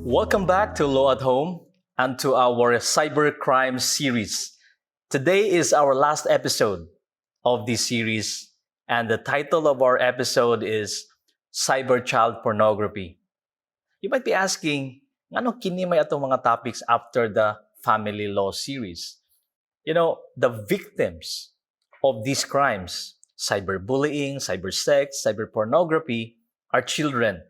Welcome back to Law at Home and to our cybercrime series. Today is our last episode of this series, and the title of our episode is Cyber Child Pornography. You might be asking, ano kini may atong mga topics after the family law series? You know, the victims of these crimes, cyberbullying, cybersex, cyberpornography, are children.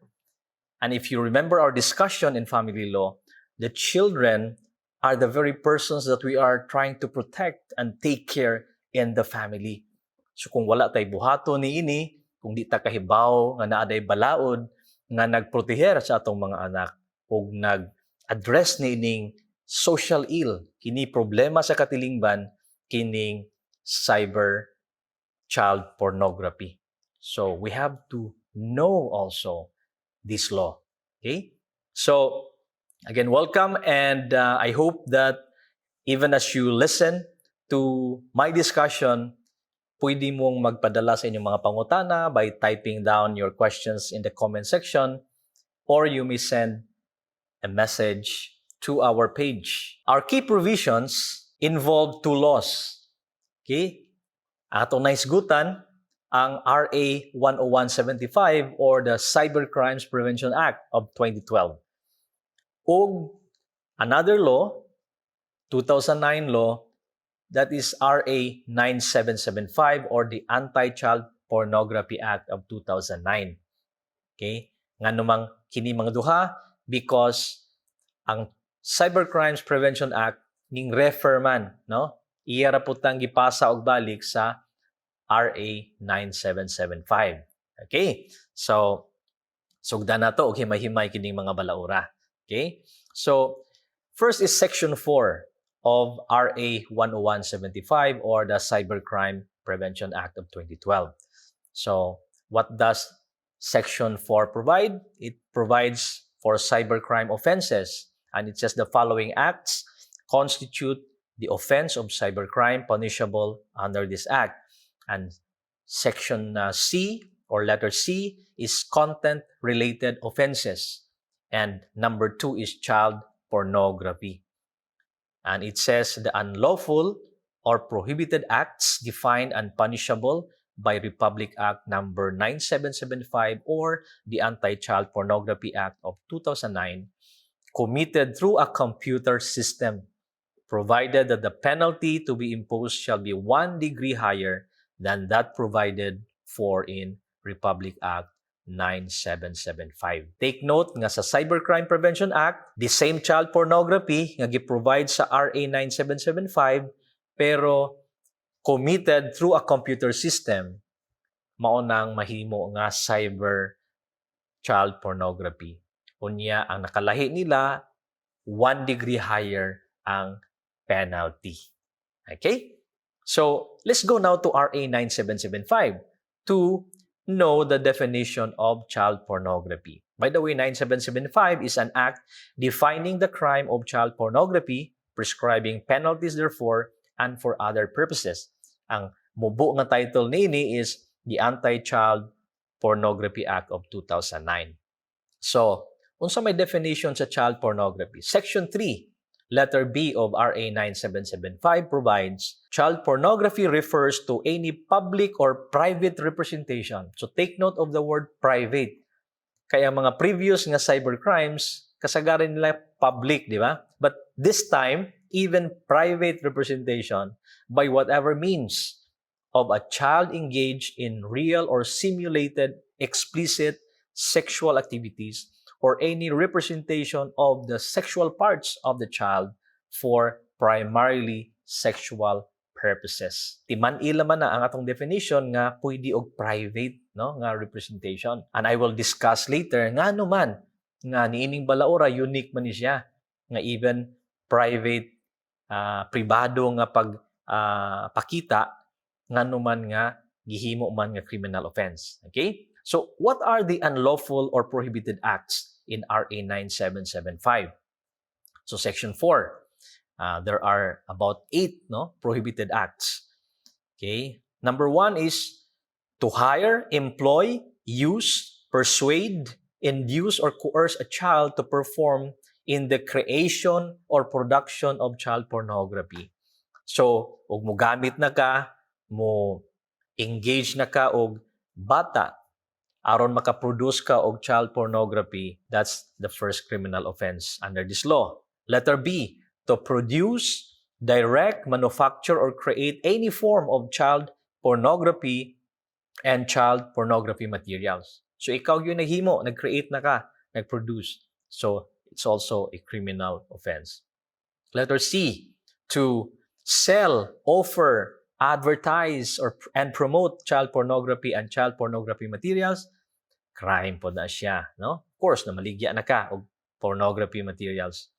And if you remember our discussion in family law, the children are the very persons that we are trying to protect and take care in the family. So kung wala tay buhato ni ini, kung di ta kahibaw nga naaday balaod nga nagproteher sa atong mga anak ug nag-address ni ining social ill, kini problema sa katilingban, kining cyber child pornography. So we have to know also this law. Okay? So, again, welcome, and I hope that even as you listen to my discussion, pwede mong magpadala sa inyong mga pangutana by typing down your questions in the comment section, or you may send a message to our page. Our key provisions involve two laws. Okay? Atong naisgutan, ang RA 10175 or the Cybercrimes Prevention Act of 2012. O another law, 2009 law, that is RA 9775 or the Anti-Child Pornography Act of 2009. Okay? Nga namang kini mga duha because ang Cybercrimes Prevention Act ning refer man, no? Iya ra putang gipasa og balik sa RA 9775. Okay? So, sugdan na to, okay, mahimay kining mga balaura. Okay? So, first is Section 4 of RA 10175 or the Cybercrime Prevention Act of 2012. So, what does Section 4 provide? It provides for cybercrime offenses, and it says the following acts constitute the offense of cybercrime punishable under this act. And Section C or letter C is content-related offenses. And number 2 is child pornography. And it says the unlawful or prohibited acts defined and punishable by Republic Act number 9775 or the Anti-Child Pornography Act of 2009 committed through a computer system, provided that the penalty to be imposed shall be 1 degree higher than that provided for in Republic Act 9775. Take note nga sa Cybercrime Prevention Act, the same child pornography nga gi-provide sa RA 9775 pero committed through a computer system, mao nang mahimo nga cyber child pornography. Unya ang nakalahi nila 1 degree higher ang penalty. Okay? So, let's go now to RA 9775 to know the definition of child pornography. By the way, 9775 is an act defining the crime of child pornography, prescribing penalties therefore, and for other purposes. Ang mubo nga title nini is the Anti-Child Pornography Act of 2009. So, unsa may definition sa child pornography? Section 3, letter B of RA 9775 provides, child pornography refers to any public or private representation. So take note of the word private. Kaya mga previous nga cybercrimes, kasagaran nila public, di ba? But this time, even private representation by whatever means of a child engaged in real or simulated explicit sexual activities or any representation of the sexual parts of the child for primarily sexual purposes. Timan-ila man na ang atong definition nga pwede og private, no, nga representation. And I will discuss later nga man nga niining balaura unique man ni siya nga even private pribado nga pakita nga man nga gihimo man nga criminal offense. Okay? So, what are the unlawful or prohibited acts in RA 9775? So, Section 4, there are about 8 prohibited acts. Okay? Number 1 is to hire, employ, use, persuade, induce or coerce a child to perform in the creation or production of child pornography. So, ug mo gamit na ka, mo engage na ka og bata aron makaproduce ka og child pornography, that's the first criminal offense under this law. Letter B, to produce, direct, manufacture, or create any form of child pornography and child pornography materials. So ikaw yung naghimo, nag-create na ka, nag-produce. So it's also a criminal offense. Letter C, to sell, offer, advertise, and promote child pornography and child pornography materials, crime po na siya, no? Of course, namaligya na ka og pornography materials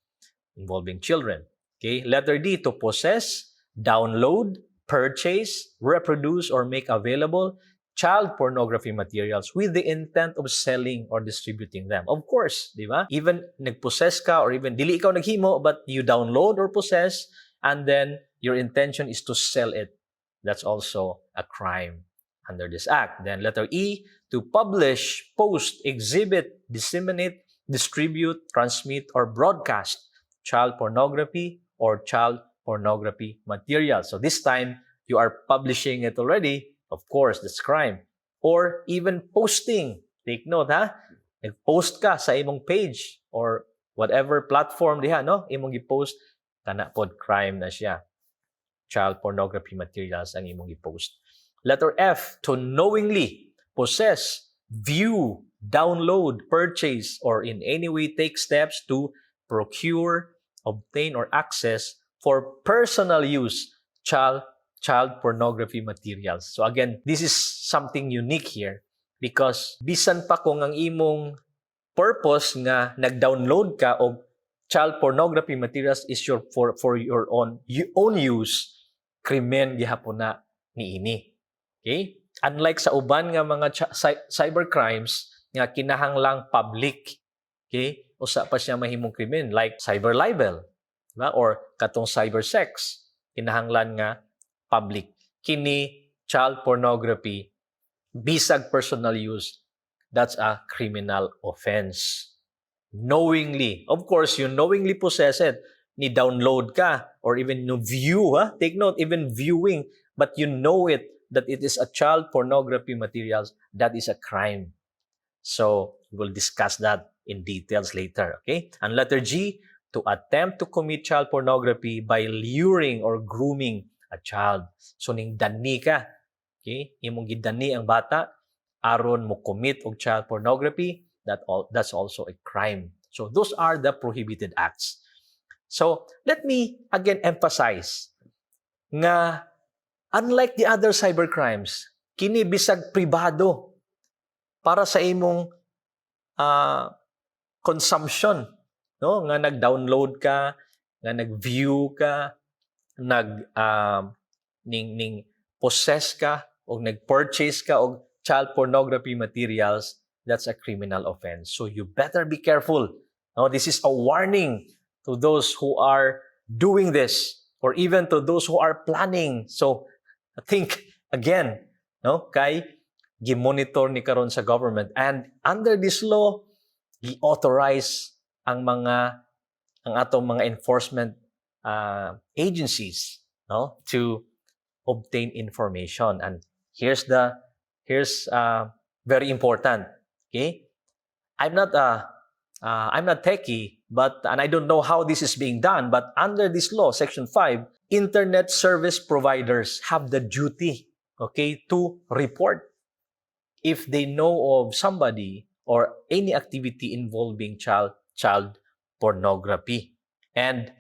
involving children. Okay? Letter D, to possess, download, purchase, reproduce, or make available child pornography materials with the intent of selling or distributing them. Of course, di ba? Even nag-possess ka or even dili ikaw naghimo but you download or possess and then your intention is to sell it. That's also a crime under this act. Then letter E, to publish, post, exhibit, disseminate, distribute, transmit, or broadcast child pornography or child pornography material. So this time, you are publishing it already. Of course, that's crime. Or even posting. Take note, ha? Nag-post ka sa imong page or whatever platform diha, no? Imong i-post, kana pod crime na siya. Child pornography materials ang imong i-post. Letter F, to knowingly possess, view, download, purchase, or in any way take steps to procure, obtain, or access for personal use child pornography materials. So again, this is something unique here because bisan pa kung ang imong purpose nga nag-download ka og child pornography materials is for your own use, krimen gihapon na niini. Okay? Unlike sa uban nga mga cybercrimes nga kinahanglang public, okay? Usa pa siya mahimong krimen like cyber libel, diba? Or katong cyber sex, kinahanglan nga public. Kini child pornography, bisag personal use, that's a criminal offense. Knowingly, of course, you knowingly possess it, ni download ka or even you view, ha? Take note, even viewing, but you know it that it is a child pornography materials, that is a crime. So we'll discuss that in details later, okay? And letter G, to attempt to commit child pornography by luring or grooming a child. So ning dani ka, okay? Imong gidani ang bata aron mo commit og child pornography, that's also a crime. So those are the prohibited acts. So let me again emphasize nga unlike the other cybercrimes, kini bisag pribado para sa imong consumption, no? Nga nag-download ka, nga nag-view ka, ning possess ka o nag-purchase ka og child pornography materials, that's a criminal offense. So you better be careful. No, this is a warning to those who are doing this or even to those who are planning. So think again, no? Kay gi-monitor ni karon sa government and under this law gi-authorize ang atong mga enforcement agencies, no, to obtain information. And here's very important. Okay, I'm not techie, and I don't know how this is being done. But under this law, Section 5, internet service providers have the duty, okay, to report if they know of somebody or any activity involving child pornography. And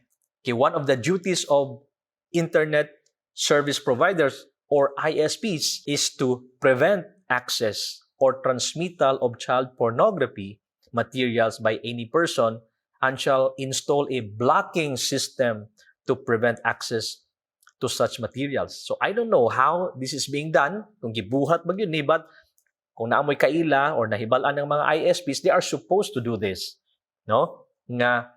okay, one of the duties of internet service providers or ISPs is to prevent access or transmittal of child pornography materials by any person and shall install a blocking system to prevent access to such materials. So I don't know how this is being done, kung gibuhat ba yun ni, but kung naamoy kaila or nahibalaan ng mga ISPs, they are supposed to do this, no? Nga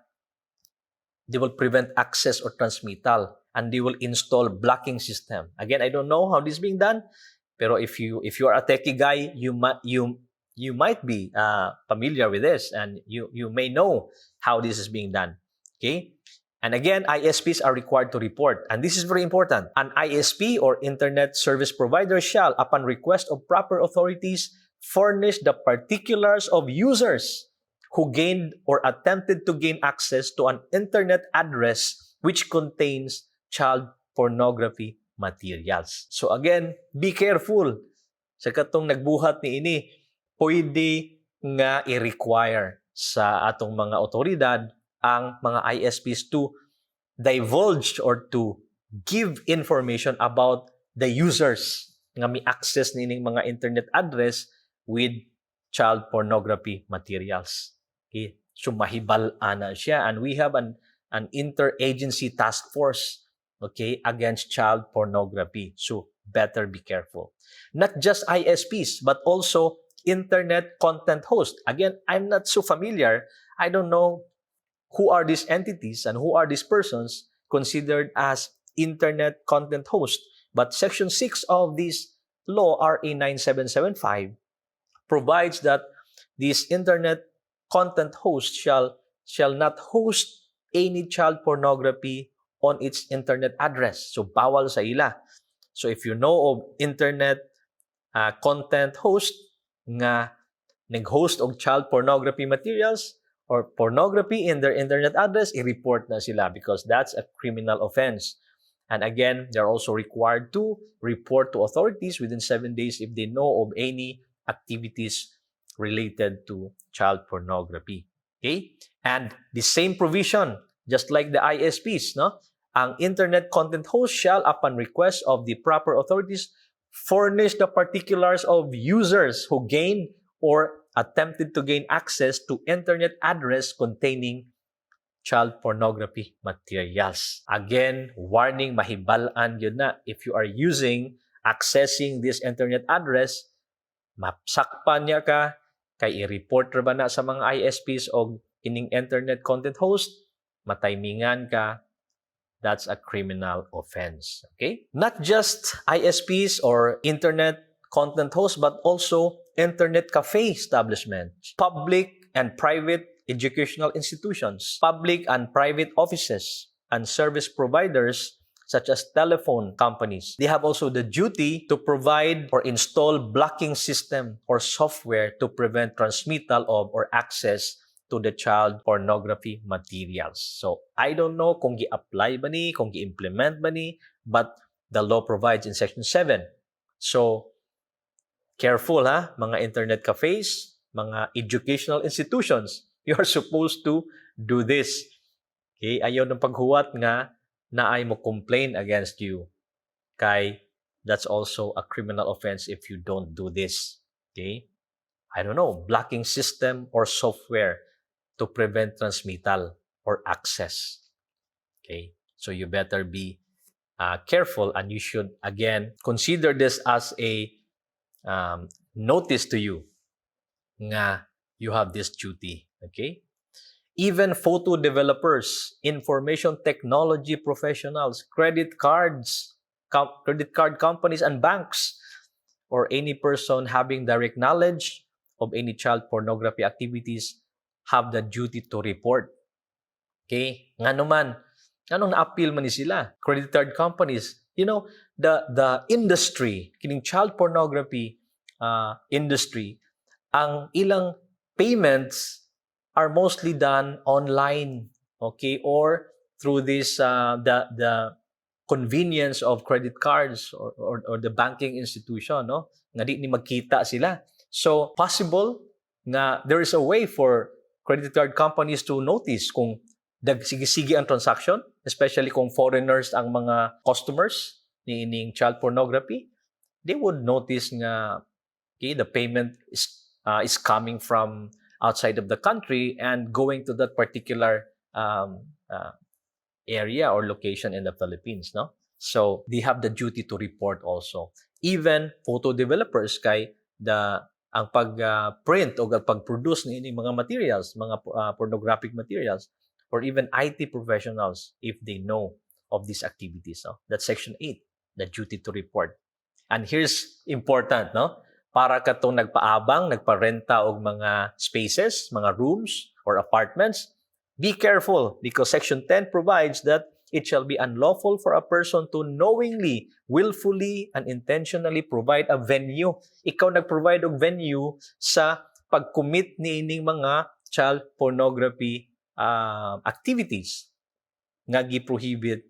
they will prevent access or transmittal and they will install blocking system. Again, I don't know how this is being done, pero if you are a techie guy, you you might be familiar with this, and you may know how this is being done. Okay? And again, ISPs are required to report. And this is very important. An ISP or Internet Service Provider shall, upon request of proper authorities, furnish the particulars of users who gained or attempted to gain access to an Internet address which contains child pornography materials. So again, be careful. Sa katong nagbuhat ni ini, pwede nga i-require sa atong mga otoridad ang mga ISPs to divulge or to give information about the users nga may access nining mga internet address with child pornography materials. Okay? So mahibal-an na siya, and we have an interagency task force, okay, against child pornography. So better be careful. Not just ISPs but also internet content hosts. Again, I'm not so familiar. I don't know who are these entities and who are these persons considered as internet content hosts. But Section 6 of this law, RA 9775, provides that these internet content hosts shall not host any child pornography on its internet address. So, bawal sa ila. So, if you know of internet content host nga nag-host of child pornography materials or pornography in their internet address, i-report na sila because that's a criminal offense. And again, they're also required to report to authorities within 7 days if they know of any activities related to child pornography. Okay? And the same provision, just like the ISPs, no? Ang internet content host shall, upon request of the proper authorities, furnish the particulars of users who gained or attempted to gain access to internet address containing child pornography materials. Again, warning, mahibal-an yun na. If you are accessing this internet address, mapsakpan niya ka, kay i-report ba na sa mga ISPs o kining internet content host, mataymingan ka, that's a criminal offense. Okay? Not just ISPs or internet content hosts, but also internet cafe establishments, public and private educational institutions, public and private offices, and service providers such as telephone companies. They have also the duty to provide or install blocking system or software to prevent transmittal of or access to the child pornography materials. So, I don't know kung gi-apply ba ni, kung gi-implement ba ni, but the law provides in Section 7. So, careful ha, mga internet cafes, mga educational institutions, you are supposed to do this. Okay? Ayaw ng paghuwat nga na ay mo complain against you. Kay, that's also a criminal offense if you don't do this. Okay? I don't know, blocking system or software to prevent transmittal or access. Okay? So you better be careful, and you should, again, consider this as a notice to you nga you have this duty. Okay? Even photo developers, information technology professionals, credit card companies and banks, or any person having direct knowledge of any child pornography activities have the duty to report. Okay? Nga naman, anong na-appeal man ni sila? Credit card companies, you know, the industry, kining child pornography industry, ang ilang payments are mostly done online, okay, or through this the convenience of credit cards or the banking institution, no? Nga di ni magkita sila. So possible nga there is a way for credit card companies to notice kung dagsige-sige ang transaction, especially kung foreigners ang mga customers ni ining child pornography. They would notice nga okay, the payment is coming from outside of the country and going to that particular area or location in the Philippines, no? So they have the duty to report also. Even photo developers kay ang pag-print o pag-produce ng mga materials, mga pornographic materials, or even IT professionals if they know of these activities. No? That's Section 8, the duty to report. And here's important, no? para katong nagpaabang, nagparenta og mga spaces, mga rooms or apartments, be careful because Section 10 provides that it shall be unlawful for a person to knowingly, willfully, and intentionally provide a venue. Ikaw nag-provide og venue sa pag-commit niining mga child pornography activities nga gi-prohibit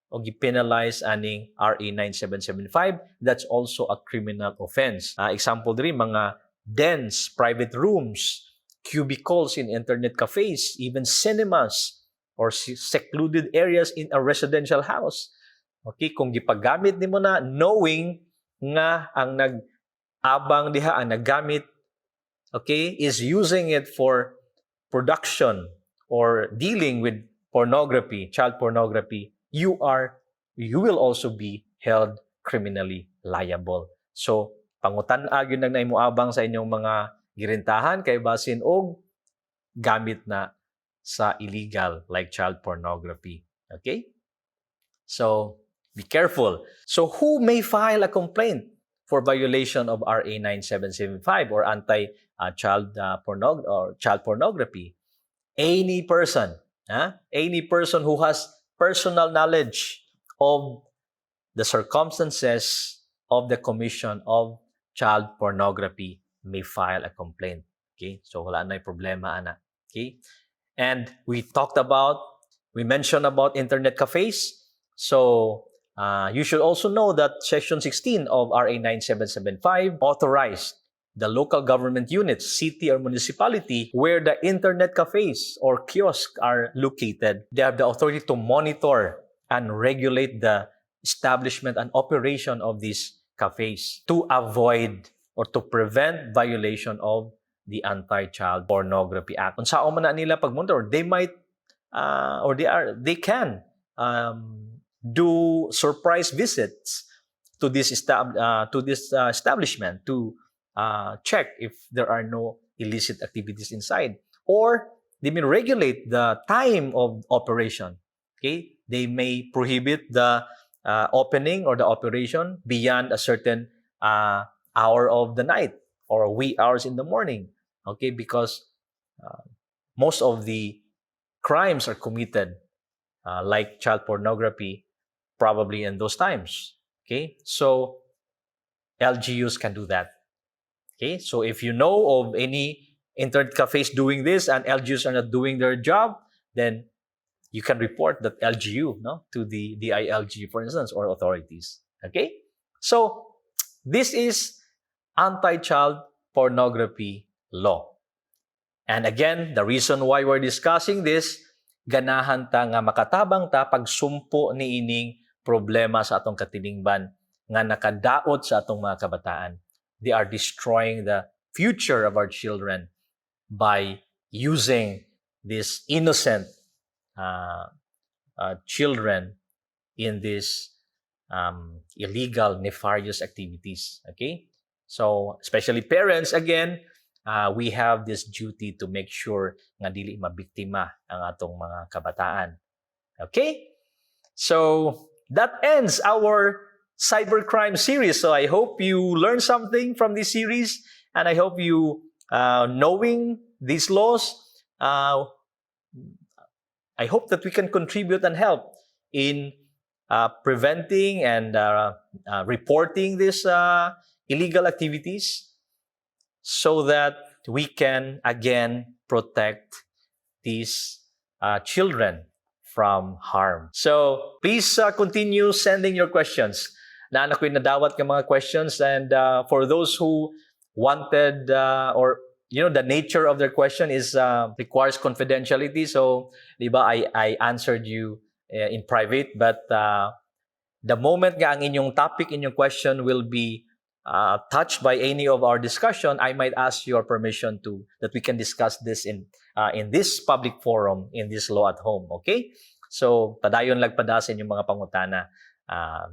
o gi-penalize aning RA 9775. That's also a criminal offense. Example diri mga dens, private rooms, cubicles in internet cafes, even cinemas, or secluded areas in a residential house. Okay, kung gipagamit nimo na knowing nga ang nag-abang diha, ang naggamit, okay, is using it for production or dealing with pornography, child pornography, you will also be held criminally liable. So, pangutan-ag yun na imuabang sa inyong mga girintahan kay basin og gamit na sa illegal like child pornography. Okay? So, be careful. So, who may file a complaint for violation of RA 9775 or anti-child pornography? Any person, any person who has personal knowledge of the circumstances of the commission of child pornography may file a complaint. Okay? So, wala na yung problema, ana. Okay? And we mentioned about internet cafes. So, you should also know that Section 16 of RA 9775 authorized the local government units, city or municipality, where the internet cafes or kiosks are located. They have the authority to monitor and regulate the establishment and operation of these cafes to avoid or to prevent violation of the Anti-Child Pornography Act. Kung saan man na nila pag-monitor, they might they can do surprise visits to this establishment to check if there are no illicit activities inside, or they may regulate the time of operation. Okay, they may prohibit the opening or the operation beyond a certain hour of the night or wee hours in the morning. Okay, because most of the crimes are committed like child pornography probably in those times. Okay, so LGUs can do that. Okay, so if you know of any internet cafes doing this and LGUs are not doing their job, then you can report that LGU to the DILG, for instance, or authorities. Okay, so this is anti-child pornography law. And again, the reason why we're discussing this, ganahan ta nga makatabang ta pagsumpo ni ining problema sa atong katilingban nga nakadaot sa atong mga kabataan. They are destroying the future of our children by using these innocent children in these illegal, nefarious activities. Okay? So, especially parents, again, we have this duty to make sure nga dili mabiktima ang atong mga kabataan. Okay? So, that ends our cybercrime series. So, I hope you learned something from this series, and I hope you, knowing these laws, I hope that we can contribute and help in preventing and reporting these illegal activities so that we can, again, protect these children from harm. So, please continue sending your questions. Naana ko'y nadawat ka mga questions, and for those who wanted or the nature of their question is requires confidentiality. So, di ba, I answered you in private, but the moment nga ang inyong topic, inyong question will be touched by any of our discussion, I might ask your permission that we can discuss this in this public forum, in this Law at Home. Okay? So, padayon lang pada sa inyong mga pangutana.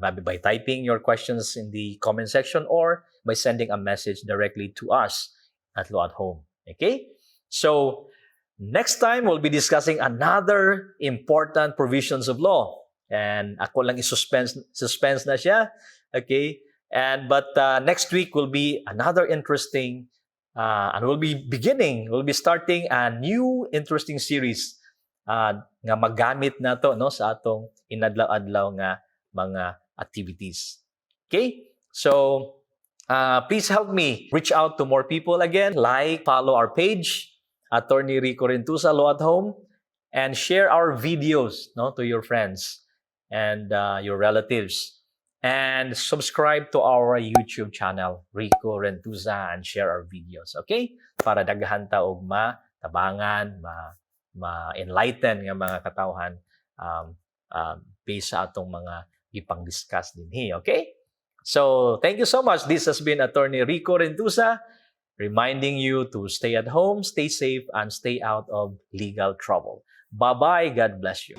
Maybe by typing your questions in the comment section or by sending a message directly to us at Law at Home. Okay? So, next time, we'll be discussing another important provisions of law. And ako lang i-suspense na siya. Okay? But next week will be another interesting, and we'll be starting a new interesting series nga magamit na to no sa atong inadlaw-adlaw nga mga activities. Okay? So, please help me reach out to more people again. Like, follow our page, Attorney Rico Rentusa Law at Home, and share our videos no, to your friends and your relatives. And subscribe to our YouTube channel, Rico Rentusa, and share our videos. Okay? Para daghan ta og matabangan, ma-enlighten nga mga katawhan based sa atong mga ipang-discuss dinhi. Okay? So, thank you so much. This has been Attorney Rico Rentusa, reminding you to stay at home, stay safe, and stay out of legal trouble. Bye-bye. God bless you.